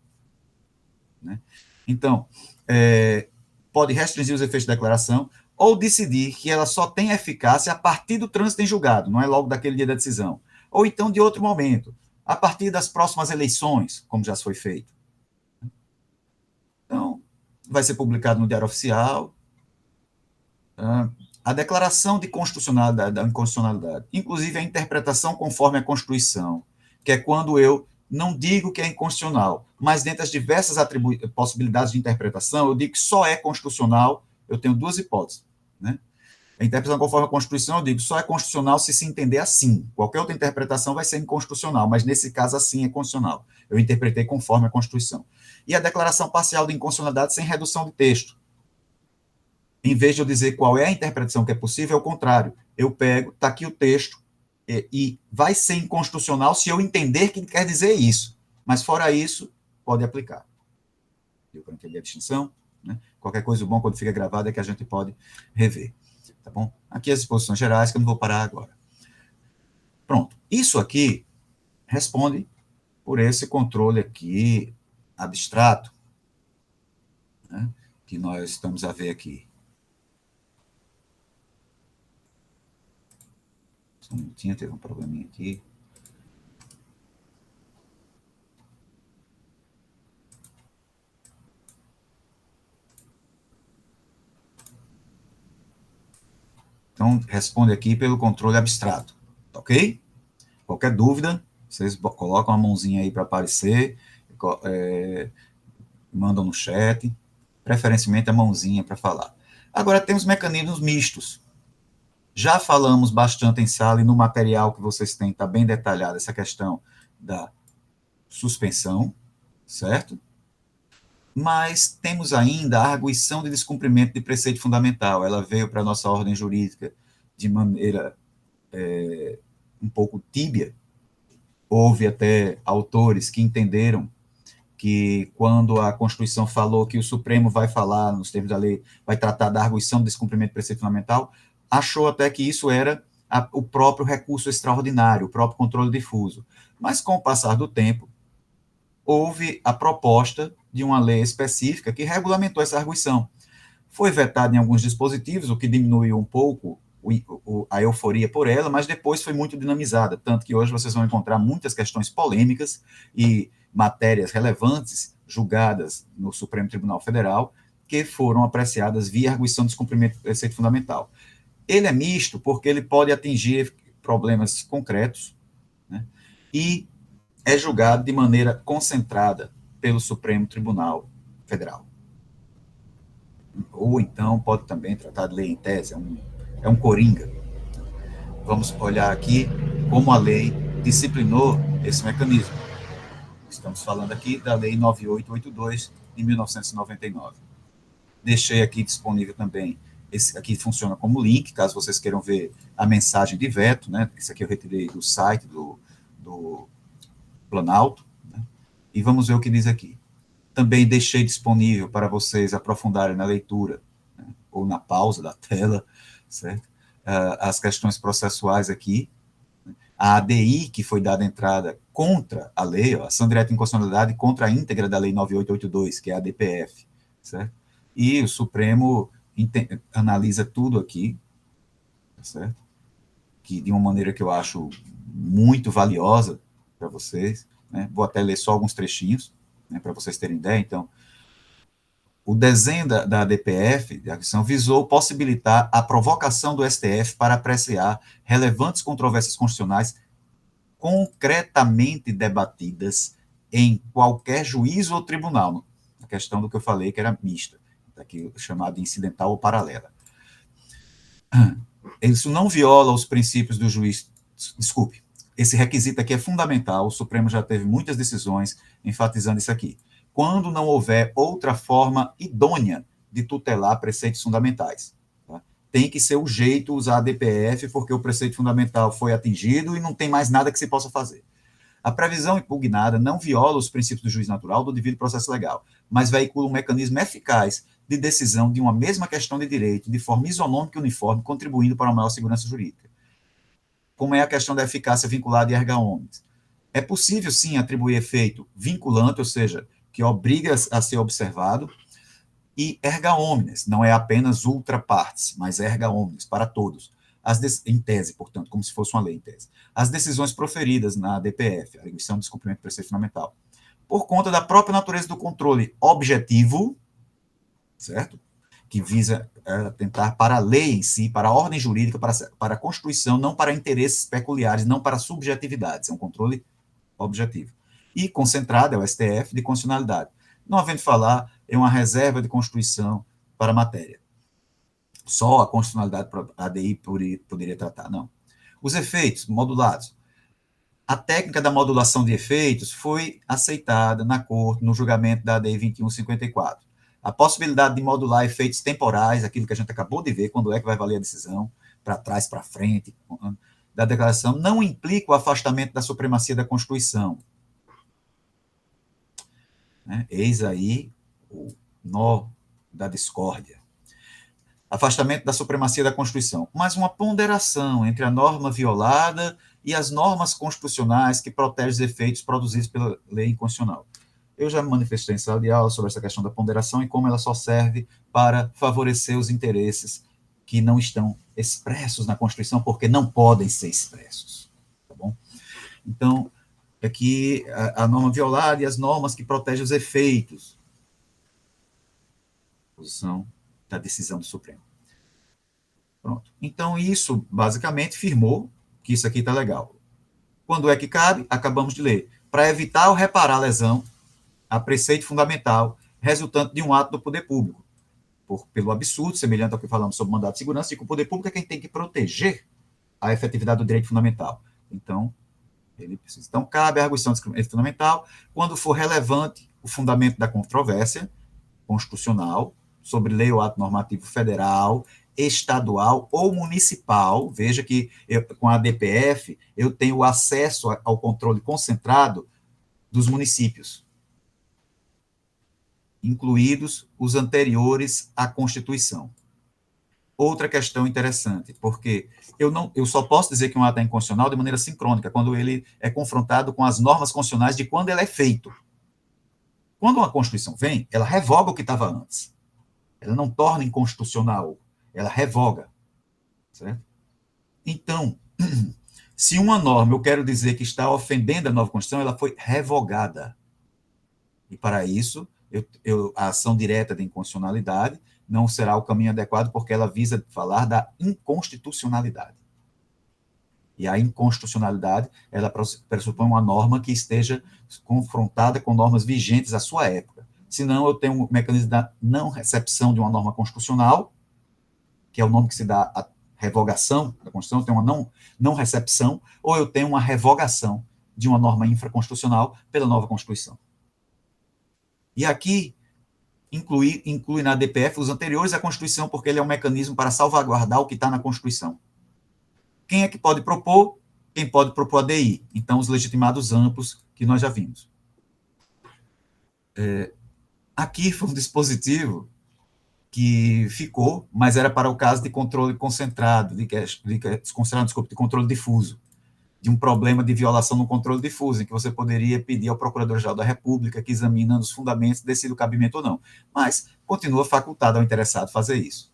Né? Então, pode restringir os efeitos da declaração ou decidir que ela só tem eficácia a partir do trânsito em julgado, não é logo daquele dia da decisão. Ou então de outro momento, a partir das próximas eleições, como já foi feito. Então, vai ser publicado no Diário Oficial a declaração de constitucionalidade, da inconstitucionalidade, inclusive a interpretação conforme a Constituição, que é quando eu não digo que é inconstitucional, mas dentre as diversas possibilidades de interpretação, eu digo que só é constitucional, eu tenho duas hipóteses, né? A interpretação conforme a Constituição, eu digo, só é constitucional se entender assim. Qualquer outra interpretação vai ser inconstitucional, mas nesse caso assim é constitucional. Eu interpretei conforme a Constituição. E a declaração parcial de inconstitucionalidade sem redução de texto. Em vez de eu dizer qual é a interpretação que é possível, é o contrário. Eu pego, está aqui o texto, e vai ser inconstitucional se eu entender que quer dizer isso. Mas fora isso, pode aplicar. Deu para entender a distinção? Né? Qualquer coisa bom quando fica gravado é que a gente pode rever. Tá bom? Aqui as exposições gerais, que eu não vou parar agora. Pronto. Isso aqui responde por esse controle aqui abstrato, né, que nós estamos a ver aqui. Só um minutinho, teve um probleminha aqui. Então, responde aqui pelo controle abstrato, ok? Qualquer dúvida, vocês colocam a mãozinha aí para aparecer, mandam no chat, preferencialmente a mãozinha para falar. Agora, temos mecanismos mistos. Já falamos bastante em sala e no material que vocês têm está bem detalhada essa questão da suspensão, certo? Mas temos ainda a arguição de descumprimento de preceito fundamental. Ela veio para a nossa ordem jurídica de maneira um pouco tíbia. Houve até autores que entenderam que quando a Constituição falou que o Supremo vai falar, nos termos da lei, vai tratar da arguição de descumprimento de preceito fundamental, achou até que isso era o próprio recurso extraordinário, o próprio controle difuso. Mas, com o passar do tempo, houve a proposta de uma lei específica que regulamentou essa arguição. Foi vetado em alguns dispositivos, o que diminuiu um pouco a euforia por ela, mas depois foi muito dinamizada, tanto que hoje vocês vão encontrar muitas questões polêmicas e matérias relevantes julgadas no Supremo Tribunal Federal que foram apreciadas via arguição de descumprimento do preceito fundamental. Ele é misto porque ele pode atingir problemas concretos, né, e é julgado de maneira concentrada pelo Supremo Tribunal Federal. Ou então pode também tratar de lei em tese, é um coringa. Vamos olhar aqui como a lei disciplinou esse mecanismo. Estamos falando aqui da Lei 9882, de 1999. Deixei aqui disponível também, esse aqui funciona como link, caso vocês queiram ver a mensagem de veto, né? Isso aqui eu retirei do site do Planalto, né? E vamos ver o que diz aqui. Também deixei disponível para vocês aprofundarem na leitura, né, ou na pausa da tela, certo? As questões processuais aqui, a ADI que foi dada entrada contra a lei, a ação direta de inconstitucionalidade contra a íntegra da lei 9882, que é a ADPF, certo? E o Supremo analisa tudo aqui, certo? Que de uma maneira que eu acho muito valiosa para vocês, né? Vou até ler só alguns trechinhos, né, para vocês terem ideia. Então, O desenho da ADPF, de arguição, visou possibilitar a provocação do STF para apreciar relevantes controvérsias constitucionais concretamente debatidas em qualquer juízo ou tribunal. A questão do que eu falei, que era mista, aqui chamado incidental ou paralela. Isso não viola os princípios do juiz. Desculpe, esse requisito aqui é fundamental, o Supremo já teve muitas decisões enfatizando isso aqui. Quando não houver outra forma idônea de tutelar preceitos fundamentais. Tá? Tem que ser o jeito usar a DPF, porque o preceito fundamental foi atingido e não tem mais nada que se possa fazer. A previsão impugnada não viola os princípios do juiz natural do devido processo legal, mas veicula um mecanismo eficaz de decisão de uma mesma questão de direito de forma isonômica e uniforme, contribuindo para uma maior segurança jurídica. Como é a questão da eficácia vinculada e erga omnes? É possível, sim, atribuir efeito vinculante, ou seja, que obriga a ser observado, e erga omnes, não é apenas ultra partes, mas erga omnes, para todos. Em tese, portanto, como se fosse uma lei em tese. As decisões proferidas na DPF, a arguição de descumprimento do preceito fundamental, por conta da própria natureza do controle objetivo, certo? Que visa tentar para a lei em si, para a ordem jurídica, para a Constituição, não para interesses peculiares, não para subjetividades, é um controle objetivo. E concentrado é o STF de constitucionalidade. Não havendo falar, é uma reserva de Constituição para a matéria. Só a constitucionalidade a ADI poderia tratar, não. Os efeitos modulados. A técnica da modulação de efeitos foi aceitada na Corte no julgamento da ADI 2154. A possibilidade de modular efeitos temporais, aquilo que a gente acabou de ver, quando é que vai valer a decisão, para trás, para frente, da declaração, não implica o afastamento da supremacia da Constituição. Né? Eis aí o nó da discórdia. Afastamento da supremacia da Constituição, mas uma ponderação entre a norma violada e as normas constitucionais que protegem os efeitos produzidos pela lei inconstitucional. Eu já me manifestei em sala de aula sobre essa questão da ponderação e como ela só serve para favorecer os interesses que não estão expressos na Constituição, porque não podem ser expressos. Tá bom? Então, aqui a norma violada e as normas que protegem os efeitos. Posição da decisão do Supremo. Pronto. Então, isso basicamente firmou que isso aqui está legal. Quando é que cabe? Acabamos de ler. Para evitar ou reparar a lesão a preceito fundamental resultante de um ato do poder público, pelo absurdo, semelhante ao que falamos sobre mandato de segurança, de que o poder público é quem tem que proteger a efetividade do direito fundamental. Então, ele precisa. Então, cabe a arguição de direito fundamental quando for relevante o fundamento da controvérsia constitucional sobre lei ou ato normativo federal, estadual ou municipal. Veja que com a DPF eu tenho acesso ao controle concentrado dos municípios, incluídos os anteriores à Constituição. Outra questão interessante, porque eu só posso dizer que um ato é inconstitucional de maneira sincrônica, quando ele é confrontado com as normas constitucionais de quando ele é feito. Quando uma Constituição vem, ela revoga o que estava antes. Ela não torna inconstitucional, ela revoga. Certo? Então, se uma norma eu quero dizer que está ofendendo a nova Constituição, ela foi revogada. E para isso, a ação direta de inconstitucionalidade não será o caminho adequado, porque ela visa falar da inconstitucionalidade. E a inconstitucionalidade, ela pressupõe uma norma que esteja confrontada com normas vigentes à sua época. Senão, eu tenho um mecanismo da não recepção de uma norma constitucional, que é o nome que se dá à revogação da Constituição, eu tenho uma não recepção, ou eu tenho uma revogação de uma norma infraconstitucional pela nova Constituição. E aqui inclui na DPF os anteriores à Constituição, porque ele é um mecanismo para salvaguardar o que está na Constituição. Quem é que pode propor? Quem pode propor a DI? Então, os legitimados amplos que nós já vimos. Aqui foi um dispositivo que ficou, mas era para o caso de controle concentrado, de controle difuso, de um problema de violação no controle difuso, em que você poderia pedir ao Procurador-Geral da República que, examinando os fundamentos, decida o cabimento ou não. Mas continua facultado ao interessado fazer isso.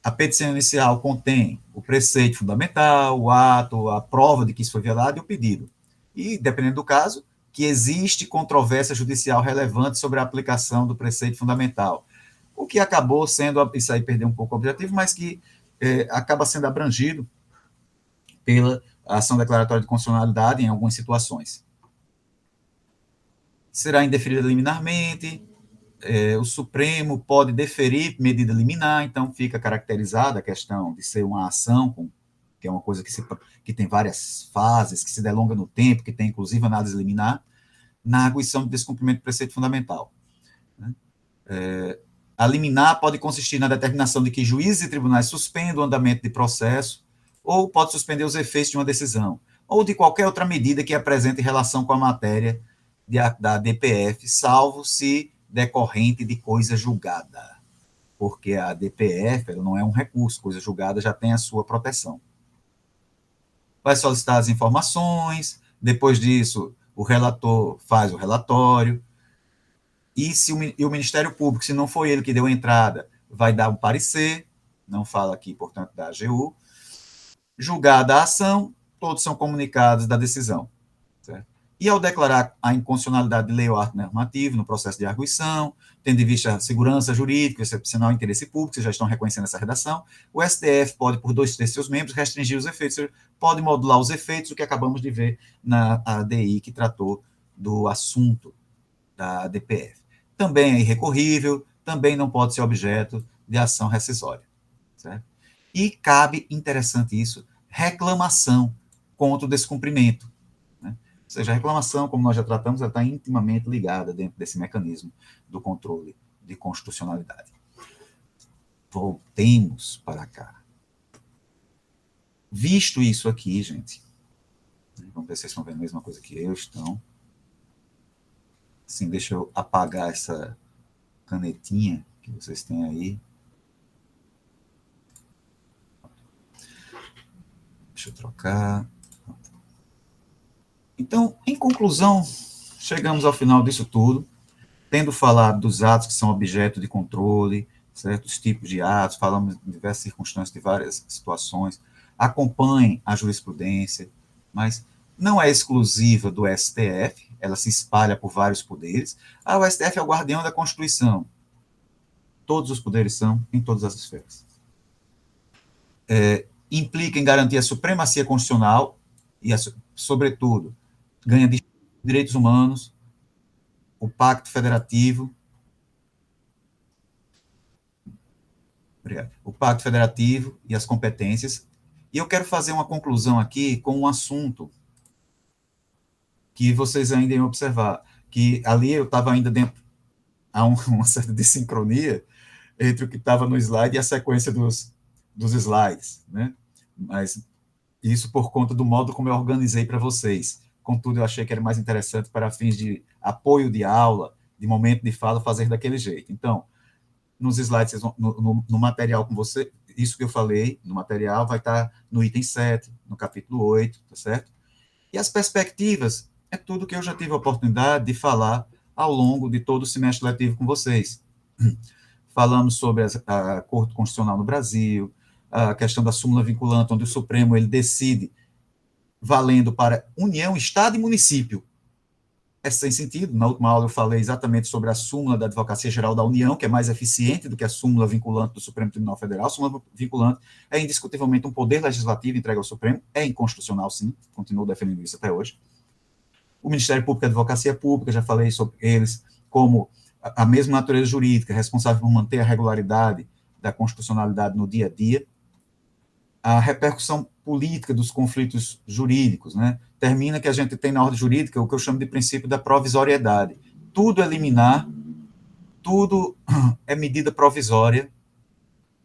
A petição inicial contém o preceito fundamental, o ato, a prova de que isso foi violado e o pedido. E, dependendo do caso, que existe controvérsia judicial relevante sobre a aplicação do preceito fundamental. O que acabou sendo, isso aí perdeu um pouco o objetivo, mas que acaba sendo abrangido pela ação declaratória de constitucionalidade em algumas situações. Será indeferida liminarmente, o Supremo pode deferir medida liminar, então fica caracterizada a questão de ser uma ação, que é uma coisa que tem várias fases, que se delonga no tempo, que tem inclusive análise liminar, na arguição de descumprimento do preceito fundamental. A liminar pode consistir na determinação de que juízes e tribunais suspendam o andamento de processo, ou pode suspender os efeitos de uma decisão, ou de qualquer outra medida que apresente relação com a matéria da DPF, salvo se decorrente de coisa julgada. Porque a DPF ela não é um recurso, coisa julgada já tem a sua proteção. Vai solicitar as informações, depois disso o relator faz o relatório, e o Ministério Público, se não foi ele que deu a entrada, vai dar um parecer, não fala aqui, portanto, da AGU, julgada a ação, todos são comunicados da decisão. Certo? E ao declarar a inconstitucionalidade de lei ou ato normativo no processo de arguição, tendo em vista a segurança jurídica, excepcional interesse público, vocês já estão reconhecendo essa redação, o STF pode, por 2/3 de seus membros, restringir os efeitos, pode modular os efeitos, o que acabamos de ver na ADI que tratou do assunto da DPF. Também é irrecorrível, também não pode ser objeto de ação rescisória. Certo? E cabe, interessante isso, reclamação contra o descumprimento. Né? Ou seja, a reclamação, como nós já tratamos, ela está intimamente ligada dentro desse mecanismo do controle de constitucionalidade. Voltemos para cá. Visto isso aqui, gente, vamos ver se vocês estão vendo a mesma coisa que eu estão. Assim, deixa eu apagar essa canetinha que vocês têm aí. Deixa eu trocar. Então, em conclusão, chegamos ao final disso tudo, tendo falado dos atos que são objeto de controle, certos tipos de atos, falamos de diversas circunstâncias, de várias situações, acompanhem a jurisprudência, mas não é exclusiva do STF, ela se espalha por vários poderes. O STF é o guardião da Constituição. Todos os poderes são em todas as esferas. Implica em garantir a supremacia constitucional e, sobretudo, ganha de direitos humanos, o Pacto Federativo. Obrigado. O Pacto Federativo e as competências. E eu quero fazer uma conclusão aqui com um assunto que vocês ainda iam observar, que ali eu estava ainda dentro, há uma certa desincronia entre o que estava no slide e a sequência dos slides, né? Mas isso por conta do modo como eu organizei para vocês. Contudo, eu achei que era mais interessante para fins de apoio de aula, de momento de fala, fazer daquele jeito. Então, nos slides, no material com você, isso que eu falei, no material, vai estar no item 7, no capítulo 8, tá certo? E as perspectivas é tudo que eu já tive a oportunidade de falar ao longo de todo o semestre letivo com vocês. Falamos sobre a Corte Constitucional no Brasil, a questão da súmula vinculante, onde o Supremo ele decide valendo para União, Estado e município. É sem sentido. Na última aula eu falei exatamente sobre a súmula da Advocacia Geral da União, que é mais eficiente do que a súmula vinculante do Supremo Tribunal Federal. A súmula vinculante é indiscutivelmente um poder legislativo entregue ao Supremo, é inconstitucional, sim, continuo defendendo isso até hoje. O Ministério Público e a Advocacia Pública, já falei sobre eles, como a mesma natureza jurídica, responsável por manter a regularidade da constitucionalidade no dia a dia. A repercussão política dos conflitos jurídicos, né? Termina que a gente tem na ordem jurídica o que eu chamo de princípio da provisoriedade. Tudo é liminar, tudo é medida provisória,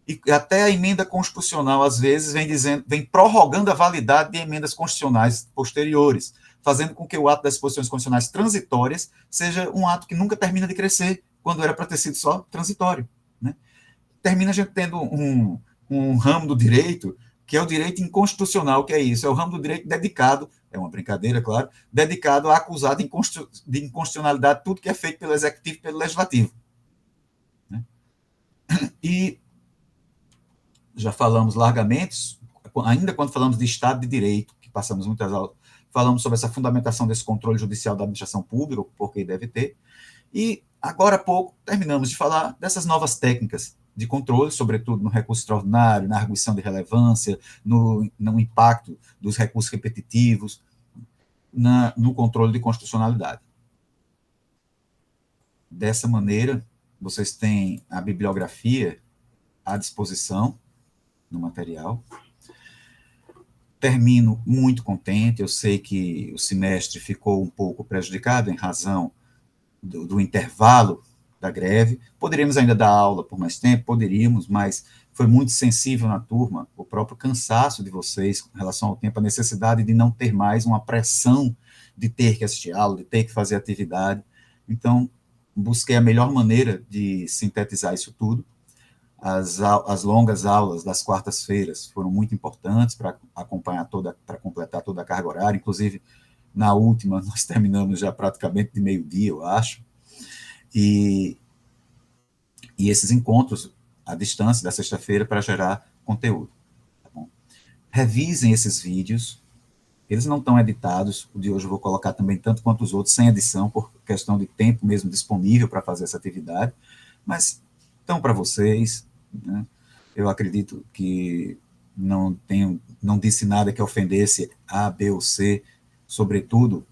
e até a emenda constitucional, às vezes, vem prorrogando a validade de emendas constitucionais posteriores, fazendo com que o ato das disposições constitucionais transitórias seja um ato que nunca termina de crescer, quando era para ter sido só transitório. Né? Termina a gente tendo um ramo do direito, que é o direito inconstitucional, que é isso, é o ramo do direito dedicado, é uma brincadeira, claro, dedicado a acusar de inconstitucionalidade tudo que é feito pelo Executivo e pelo Legislativo. Né? E já falamos largamente, ainda quando falamos de Estado de Direito, que passamos muitas aulas falamos sobre essa fundamentação desse controle judicial da administração pública, porque deve ter, e agora há pouco terminamos de falar dessas novas técnicas de controle, sobretudo no recurso extraordinário, na arguição de relevância, no impacto dos recursos repetitivos, no controle de constitucionalidade. Dessa maneira, vocês têm a bibliografia à disposição no material. Termino muito contente, eu sei que o semestre ficou um pouco prejudicado em razão do intervalo da greve. Poderíamos ainda dar aula por mais tempo? Poderíamos, mas foi muito sensível na turma o próprio cansaço de vocês com relação ao tempo, a necessidade de não ter mais uma pressão de ter que assistir aula, de ter que fazer atividade. Então, busquei a melhor maneira de sintetizar isso tudo. As longas aulas das quartas-feiras foram muito importantes para acompanhar para completar toda a carga horária, inclusive na última nós terminamos já praticamente de meio-dia, eu acho, e esses encontros à distância da sexta-feira para gerar conteúdo. Tá bom? Revisem esses vídeos, eles não estão editados, o de hoje eu vou colocar também tanto quanto os outros sem edição, por questão de tempo mesmo disponível para fazer essa atividade, mas estão para vocês, né? Eu acredito que não disse nada que ofendesse A, B ou C, sobretudo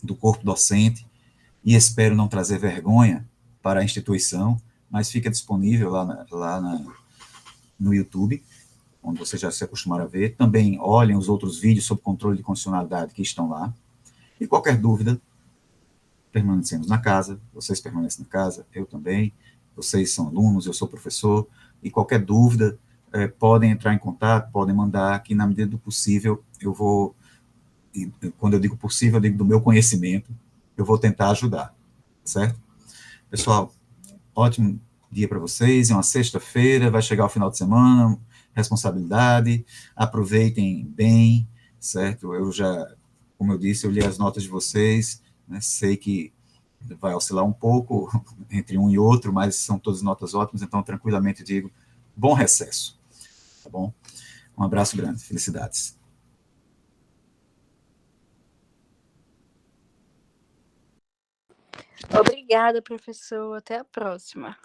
do corpo docente, e espero não trazer vergonha para a instituição, mas fica disponível no YouTube, onde vocês já se acostumaram a ver. Também olhem os outros vídeos sobre controle de constitucionalidade que estão lá. E qualquer dúvida, permanecemos na casa, vocês permanecem na casa, eu também, vocês são alunos, eu sou professor, e qualquer dúvida, podem entrar em contato, podem mandar, que na medida do possível, eu vou, e quando eu digo possível, eu digo do meu conhecimento, eu vou tentar ajudar, certo? Pessoal, ótimo dia para vocês, é uma sexta-feira, vai chegar o final de semana, responsabilidade, aproveitem bem, certo? Eu já, como eu disse, eu li as notas de vocês, né, sei que vai oscilar um pouco entre um e outro, mas são todas notas ótimas, então tranquilamente digo, bom recesso, tá bom? Um abraço grande, felicidades. Obrigada, professor. Até a próxima.